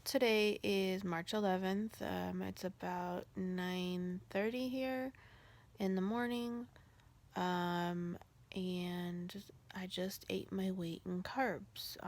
Today is March 11th. It's about 9:30 here in the morning. And I just ate my weight in carbs.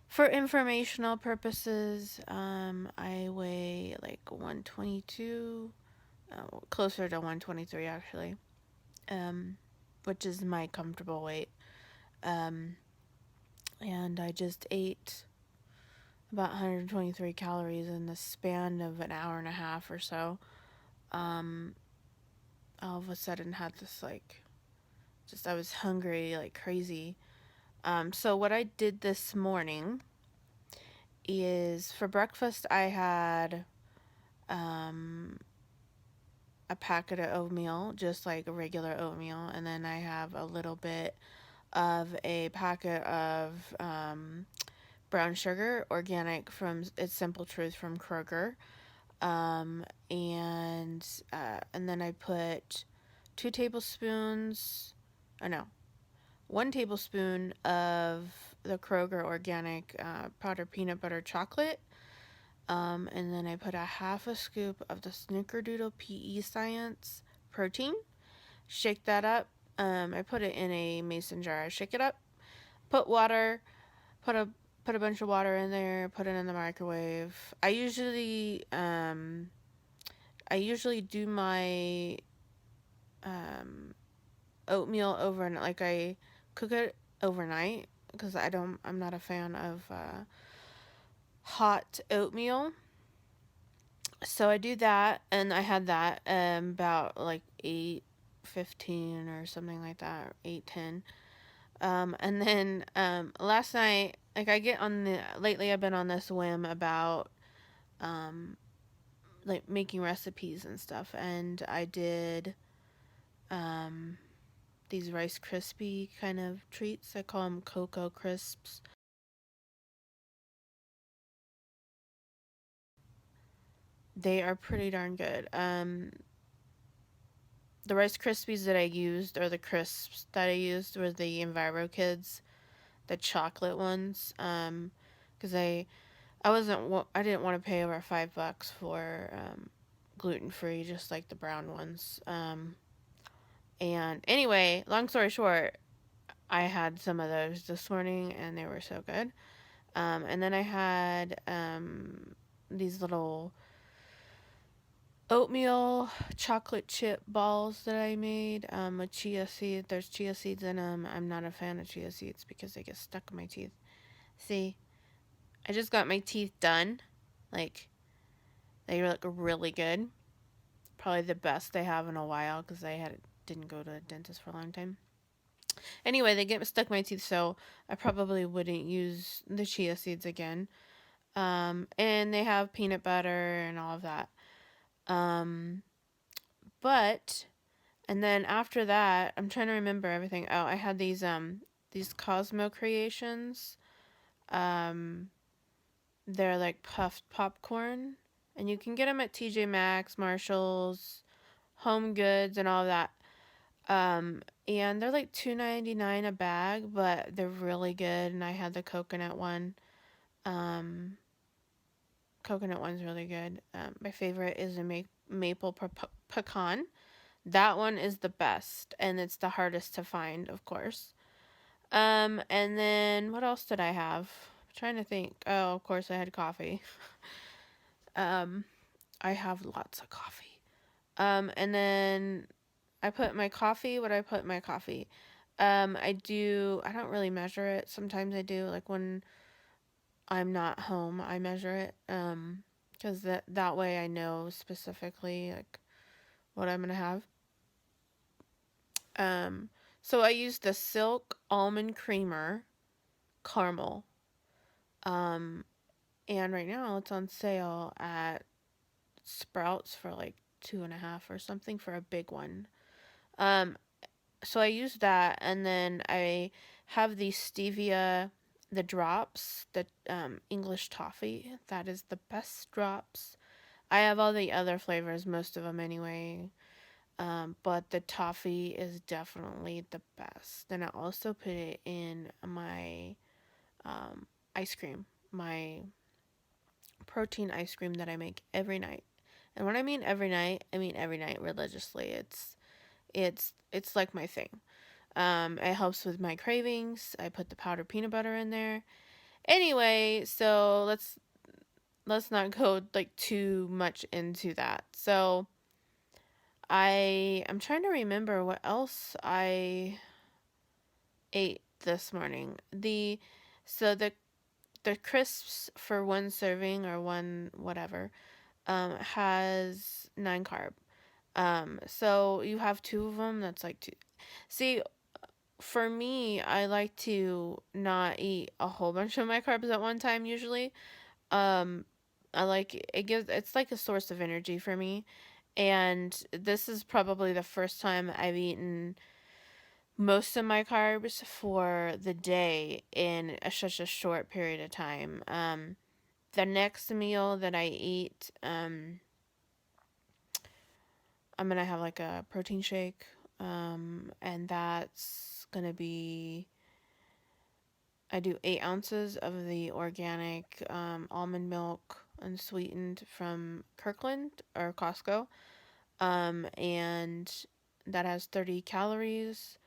For informational purposes, I weigh like 122, closer to 123 actually, which is my comfortable weight. Um, and I just ate about 123 calories in the span of an hour and a half or so. Um, all of a sudden had this I was hungry like crazy. So what I did this morning is for breakfast I had um, a packet of oatmeal, just like a regular oatmeal, and then I have a little bit of a packet of brown sugar, organic from It's Simple Truth from Kroger. Um, and then I put 2 tablespoons, oh no, 1 tablespoon of the Kroger organic powdered peanut butter chocolate. And then I put a half a scoop of the Snickerdoodle PE Science protein. Shake that up. I put it in a mason jar. I shake it up. Put water. Put a put a bunch of water in there. Put it in the microwave. I usually do my um, oatmeal overnight. Like I cook it overnight because I'm not a fan of hot oatmeal. So I do that, and I had that about like 8:15 or something like that, or 8:10. And then last night, like lately I've been on this whim about um, like making recipes and stuff, and I did um, these Rice Krispie kind of treats. I call them Cocoa Crisps. They are pretty darn good. The Rice Krispies that I used, or the crisps that I used, were the Enviro Kids, the chocolate ones. Because I didn't want to pay over $5 for gluten free, just like the brown ones. And anyway, long story short, I had some of those this morning, and they were so good. And then I had these little oatmeal chocolate chip balls that I made with chia seeds. There's chia seeds in them. I'm not a fan of chia seeds because they get stuck in my teeth. See, I just got my teeth done. Like, they look really good. Probably the best they have in a while because didn't go to a dentist for a long time. Anyway, they get stuck in my teeth, so I probably wouldn't use the chia seeds again. And they have peanut butter and all of that. Um, but And then after that, I'm trying to remember everything. Oh, I had these Cosmo creations. Um they're like puffed popcorn, and you can get them at TJ Maxx, Marshalls, Home Goods and all that. And they're like $2.99 a bag, but they're really good, and I had the coconut one. Um Coconut one's really good. My favorite is a maple pecan. That one is the best, and it's the hardest to find, of course. And then what else did I have? I'm trying to think. Oh, of course I had coffee. um, I have lots of coffee. And then I put my coffee. What I put in my coffee? I don't really measure it. Sometimes I do. Like when I'm not home, I measure it. Because that way I know specifically like what I'm gonna have. Um, so I used the Silk Almond Creamer Caramel. Um, and right now it's on sale at Sprouts for like 2.5 or something for a big one. Um, so I used that, and then I have the stevia, the drops, the English toffee. That is the best drops. I have all the other flavors, most of them anyway. But the toffee is definitely the best. Then I also put it in my um, ice cream, my protein ice cream that I make every night. And when I mean every night, I mean every night religiously. It's like my thing. It helps with my cravings. I put the powdered peanut butter in there. Anyway, so let's not go like too much into that. So I'm trying to remember what else I ate this morning. The crisps for one serving or one whatever has 9 carb. So you have two of them. That's like two. See, for me, I like to not eat a whole bunch of my carbs at one time usually. Um, I like it's like a source of energy for me. And this is probably the first time I've eaten most of my carbs for the day in such a short period of time. The next meal that I eat, I'm gonna have like a protein shake, and that's gonna be I do 8 ounces of the organic almond milk unsweetened from Kirkland or Costco, and that has 30 calories.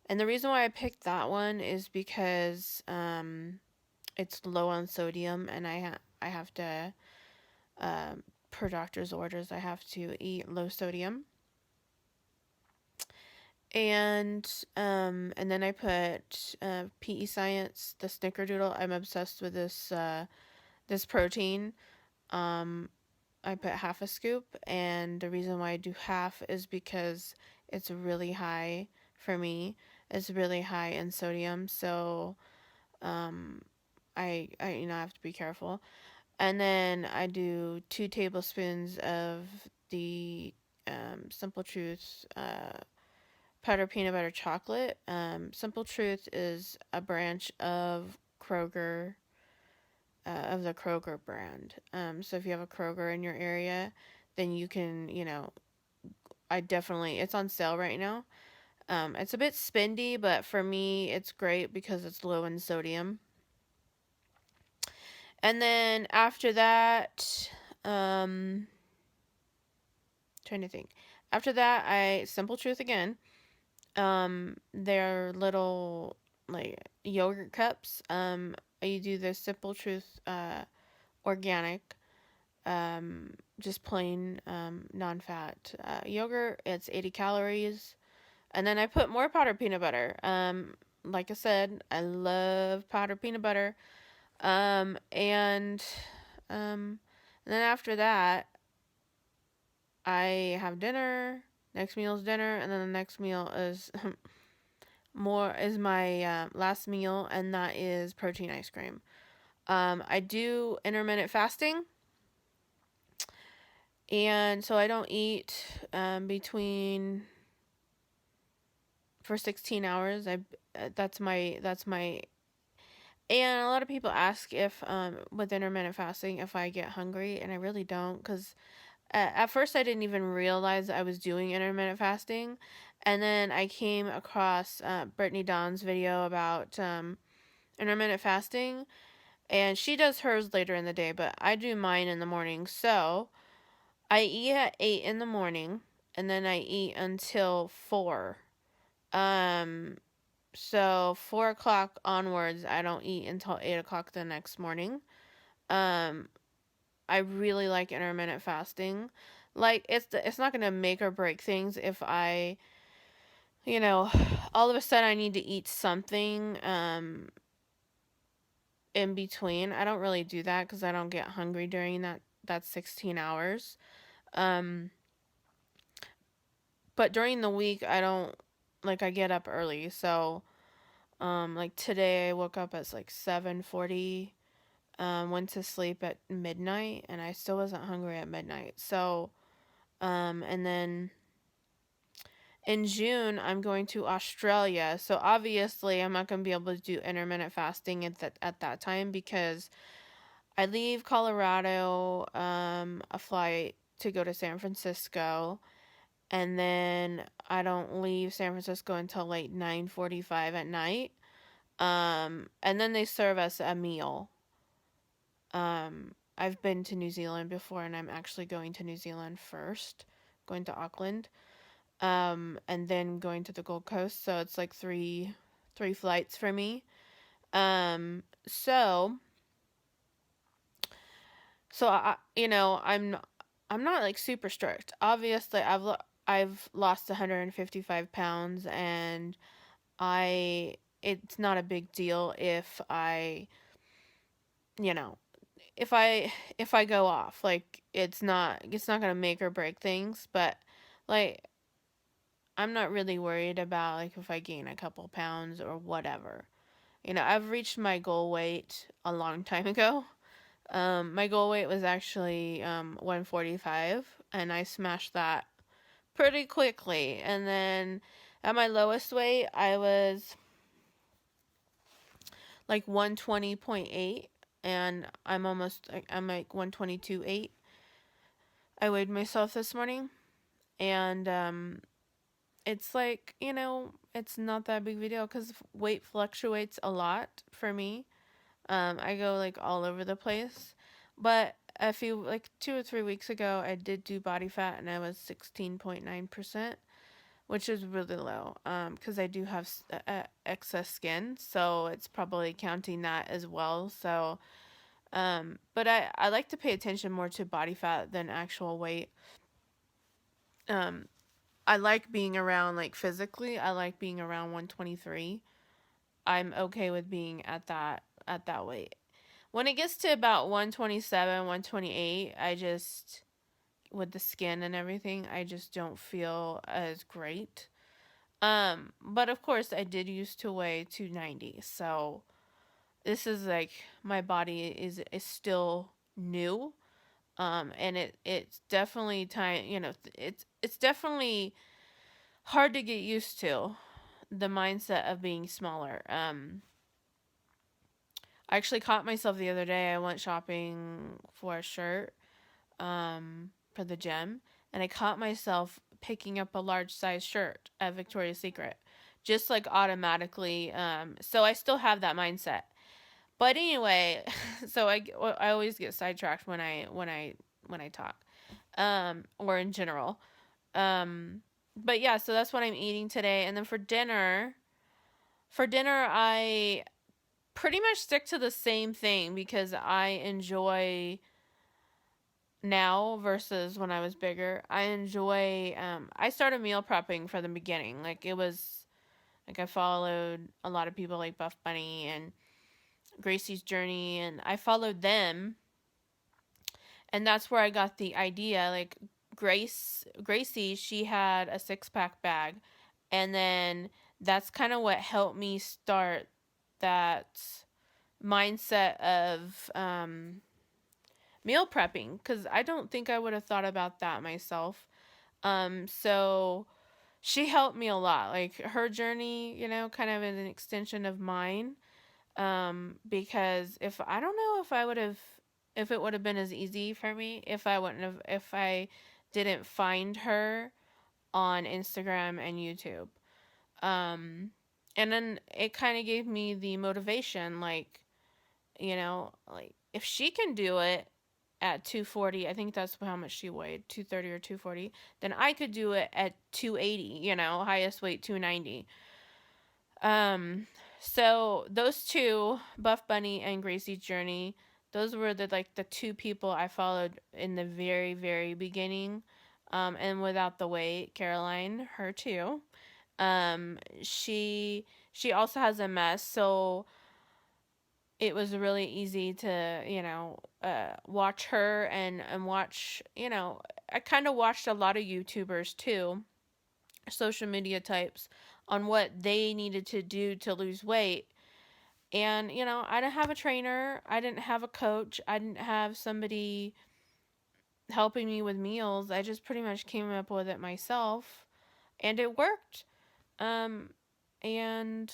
And the reason why I picked that one is because it's low on sodium, and I have to per doctor's orders I have to eat low sodium. And then I put PE Science, the Snickerdoodle. I'm obsessed with this protein. Um, I put half a scoop, and the reason why I do half is because it's really high for me. It's really high in sodium, so um, I have to be careful. And then I do 2 tablespoons of the Simple Truth powdered peanut butter chocolate. Simple Truth is a branch of Kroger, of the Kroger brand. So if you have a Kroger in your area, then you can, it's on sale right now. It's a bit spendy, but for me, it's great because it's low in sodium. And then after that, trying to think. After that, Simple Truth again. They're little like yogurt cups. You do the Simple Truth organic, just plain non-fat yogurt. It's 80 calories, and then I put more powdered peanut butter. Like I said, I love powdered peanut butter. And then after that, I have dinner. Next meal is dinner, and then the next meal is my last meal, and that is protein ice cream. I do intermittent fasting, and so I don't eat between for 16 hours. That's my. And a lot of people ask if with intermittent fasting if I get hungry, and I really don't, because at first I didn't even realize I was doing intermittent fasting, and then I came across Brittany Dawn's video about intermittent fasting, and she does hers later in the day, but I do mine in the morning. So I eat at 8 in the morning, and then I eat until 4. Um, so 4 o'clock onwards, I don't eat until 8 o'clock the next morning. Um, I really like intermittent fasting. Like it's not gonna make or break things if I, all of a sudden I need to eat something in between. I don't really do that because I don't get hungry during that 16 hours. Um, but during the week I don't I get up early, so like today I woke up at like 7:40. Went to sleep at midnight, and I still wasn't hungry at midnight. So, and then in June, I'm going to Australia. So obviously, I'm not going to be able to do intermittent fasting at that time because I leave Colorado, a flight to go to San Francisco, and then I don't leave San Francisco until like 9:45 at night. And then they serve us a meal. I've been to New Zealand before, and I'm actually going to New Zealand first, going to Auckland, and then going to the Gold Coast. So it's like three flights for me. So I'm not like super strict. Obviously, I've lost 155 pounds, and I it's not a big deal if I, you know, if I go off. Like it's not going to make or break things, but like I'm not really worried about like if I gain a couple pounds or whatever. I've reached my goal weight a long time ago. My goal weight was actually 145, and I smashed that pretty quickly. And then at my lowest weight, I was like 120.8, and I'm like 122.8. I weighed myself this morning, and it's like, it's not that big of a deal because weight fluctuates a lot for me. I go like all over the place. But a few, like 2 or 3 weeks ago, I did do body fat and I was 16.9%, which is really low. Because I do have excess skin, so it's probably counting that as well. So, but I like to pay attention more to body fat than actual weight. Um, I like being around, like physically, I like being around 123. I'm okay with being at that weight. When it gets to about 127, 128, I just, with the skin and everything, I just don't feel as great. But of course, I did used to weigh 290. So this is like, my body is still new. And it's definitely time, it's definitely hard to get used to the mindset of being smaller. I actually caught myself the other day. I went shopping for a shirt for the gym, and I caught myself picking up a large size shirt at Victoria's Secret, just like automatically. So I still have that mindset. But anyway, so I always get sidetracked when I talk, or in general. But yeah, so that's what I'm eating today, and then for dinner I pretty much stick to the same thing because I enjoy now versus when I was bigger. I enjoy I started meal prepping from the beginning. Like it was like I followed a lot of people like Buff Bunny and Gracie's Journey, and I followed them, and that's where I got the idea. Like Gracie, she had a six-pack bag, and then that's kind of what helped me start that mindset of meal prepping, because I don't think I would have thought about that myself. So she helped me a lot. Like her journey, kind of is an extension of mine. Because if I don't know if it would have been as easy for me if I didn't find her on Instagram and YouTube. Um, and then it kind of gave me the motivation, like if she can do it at 240, I think that's how much she weighed, 230 or 240, then I could do it at 280, highest weight 290. Um, so those two, Buff Bunny and Gracie's Journey, those were the two people I followed in the very, very beginning. And without the weight, Caroline, her too. She also has a mess, so it was really easy to, watch her and watch, I kind of watched a lot of YouTubers too, social media types, on what they needed to do to lose weight. And, I didn't have a trainer, I didn't have a coach, I didn't have somebody helping me with meals. I just pretty much came up with it myself, and it worked. Um, and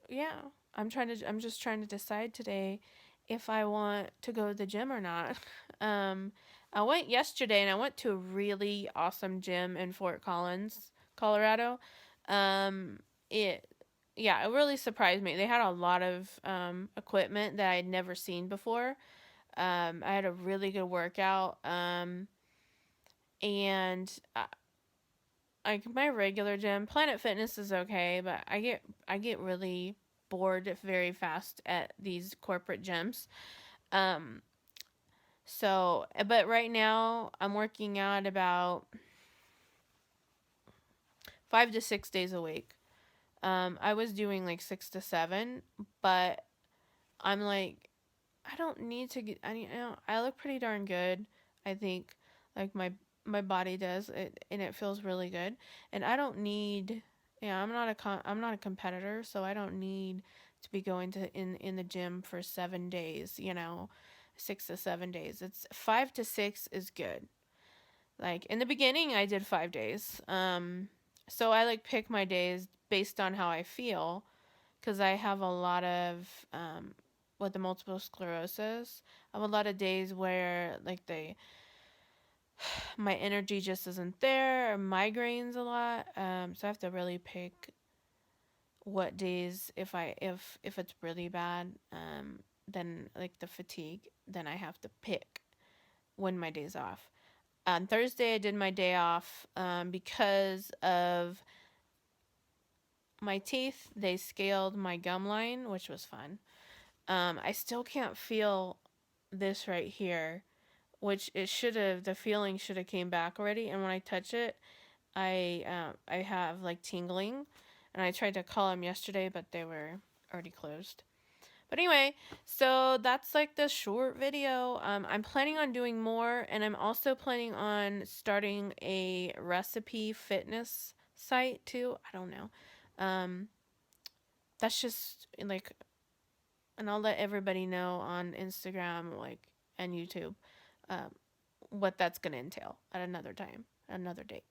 yeah, I'm just trying to decide today if I want to go to the gym or not. I went yesterday, and I went to a really awesome gym in Fort Collins, Colorado. Um, it Yeah, it really surprised me. They had a lot of equipment that I'd never seen before. I had a really good workout. And like my regular gym, Planet Fitness is okay, but I get really bored very fast at these corporate gyms. Um, but right now I'm working out about 5 to 6 days a week. I was doing like 6 to 7, but I'm like, I don't need to get. I look pretty darn good. I think, like my body does, and it feels really good. And I don't need. Yeah, I'm not a competitor, so I don't need to be going to in the gym for 7 days. 6 to 7 days. It's 5 to 6 is good. Like in the beginning, I did 5 days. So I like pick my days based on how I feel, because I have a lot of with the multiple sclerosis. I have a lot of days where like my energy just isn't there, or migraines a lot. So I have to really pick what days, if it's really bad, then like the fatigue, then I have to pick when my day's off. On Thursday, I did my day off because of my teeth. They scaled my gum line, which was fun. I still can't feel this right here, which it should have. The feeling should have came back already. And when I touch it, I have like tingling, and I tried to call them yesterday, but they were already closed. But anyway, so that's like the short video. I'm planning on doing more, and I'm also planning on starting a recipe fitness site too. I don't know. Um, that's just like, and I'll let everybody know on Instagram, like, and YouTube, um, what that's gonna entail at another time, another date.